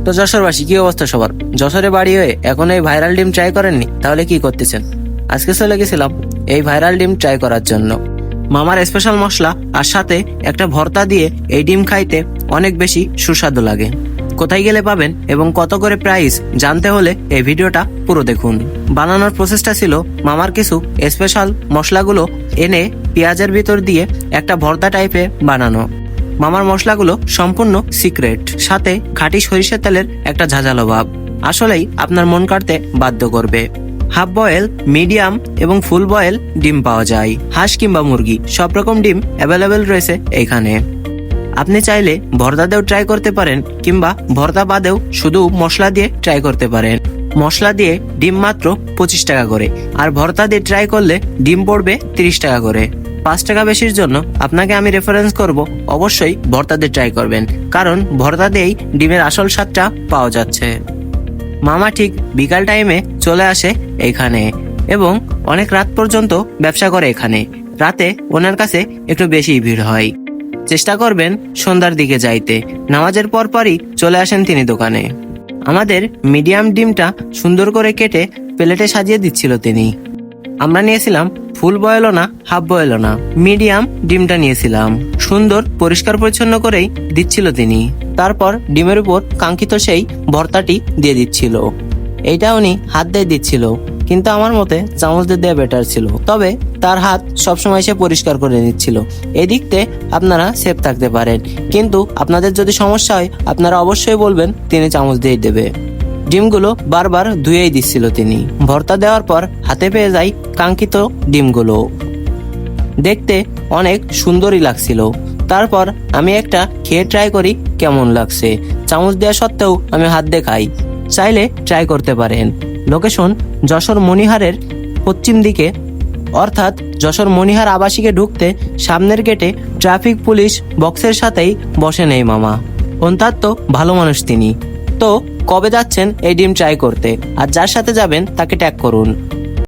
তো যশোরবাসী, কি অবস্থা সবার? যশোরে বাড়ি হয়ে এখন এই ভাইরাল ডিম ট্রাই করেননি? তাহলে কি করতেছেন? আজকে চলে গেছিলাম এই ভাইরাল ডিম ট্রাই করার জন্য। মামার স্পেশাল মশলা আর সাথে একটা ভর্তা দিয়ে এই ডিম খাইতে অনেক বেশি সুস্বাদু লাগে। কোথায় গেলে পাবেন এবং কত করে প্রাইস জানতে হলে এই ভিডিওটা পুরো দেখুন। বানানোর প্রসেসটা ছিল মামার কিছু স্পেশাল মশলাগুলো এনে পেঁয়াজের ভিতর দিয়ে একটা ভর্তা টাইপে বানানো। মামার মশলাগুলো সম্পূর্ণ সিক্রেট, সাথে খাঁটি সরিষার তেলের একটা ঝাঁঝালো ভাব আসলেই আপনার মন কাড়তে বাধ্য করবে। হাফ বয়েল, মিডিয়াম এবং ফুল বয়েল ডিম পাওয়া যায়। হাঁস কিংবা মুরগি সব রকম ডিম অ্যাভেলেবেল রয়েছে এইখানে। আপনি চাইলে ভর্তা দিয়েও ট্রাই করতে পারেন কিংবা ভর্তা বাদেও শুধু মশলা দিয়ে ট্রাই করতে পারেন। মশলা দিয়ে ডিম মাত্র 25 টাকা করে, আর ভর্তা দিয়ে ট্রাই করলে ডিম পড়বে 30 টাকা করে। 5 টাকা বেশির জন্য আপনাকে আমি রেফারেন্স করব, অবশ্যই ভর্তা দিয়ে ট্রাই করবেন, কারণ ভর্তা দিয়েই ডিমের আসল স্বাদটা পাওয়া যাচ্ছে। মামা ঠিক বিকাল টাইমে চলে আসে এইখানে এবং অনেক রাত পর্যন্ত ব্যবসা করে এখানে। রাতে ওনার কাছে একটু বেশি ভিড় হয়। চেষ্টা করবেন সন্ধ্যার দিকে যাইতে। নামাজের পরপরই চলে আসেন তিনি দোকানে। আমাদের মিডিয়াম ডিমটা সুন্দর করে কেটে প্লেটে সাজিয়ে দিচ্ছিল তিনি। আমরা নিয়েছিলাম ফুল বয়েলও না, হাফ বয়েলও না, মিডিয়াম ডিমটা নিয়েছিলাম। সুন্দর পরিষ্কার পরিচ্ছন্ন করেই দিচ্ছিল তিনি। তারপর ডিমের উপর কাঙ্ক্ষিত সেই ভর্তাটি দিয়ে দিচ্ছিল। এইটা উনি হাত দিয়ে দিচ্ছিল, কিন্তু আমার মতে চামচ দিয়ে দেওয়া বেটার ছিল। তবে তার হাত সবসময় সে পরিষ্কার করে নিচ্ছিল। এদিকতে আপনারা সেফ থাকতে পারেন, কিন্তু আপনাদের যদি সমস্যা হয় আপনারা অবশ্যই বলবেন, তিনি চামচ দিয়ে দেবে। ডিমগুলো বারবার ধুয়েই দিচ্ছিল তিনি। ভর্তা দেওয়ার পর হাতে পেয়ে যাই কাঙ্ক্ষিত ডিমগুলো। দেখতে অনেক সুন্দরই লাগছিল। তারপর আমি একটা খেয়ে ট্রাই করি কেমন লাগছে। চামচ দেওয়া সত্ত্বেও আমি হাত দিয়ে খাই। চাইলে ট্রাই করতে পারেন। লোকেশন যশোর মনিহারের পশ্চিম দিকে, অর্থাৎ যশোর মনিহার আবাসিকে ঢুকতে সামনের গেটে ট্রাফিক পুলিশ বক্সের সাথেই বসেন এই মামা। অত্যন্ত ভালো মানুষ তিনি। তো কবে যাচ্ছেন এই ডিম ট্রাই করতে, আর যার সাথে যাবেন তাকে ট্যাগ করুন।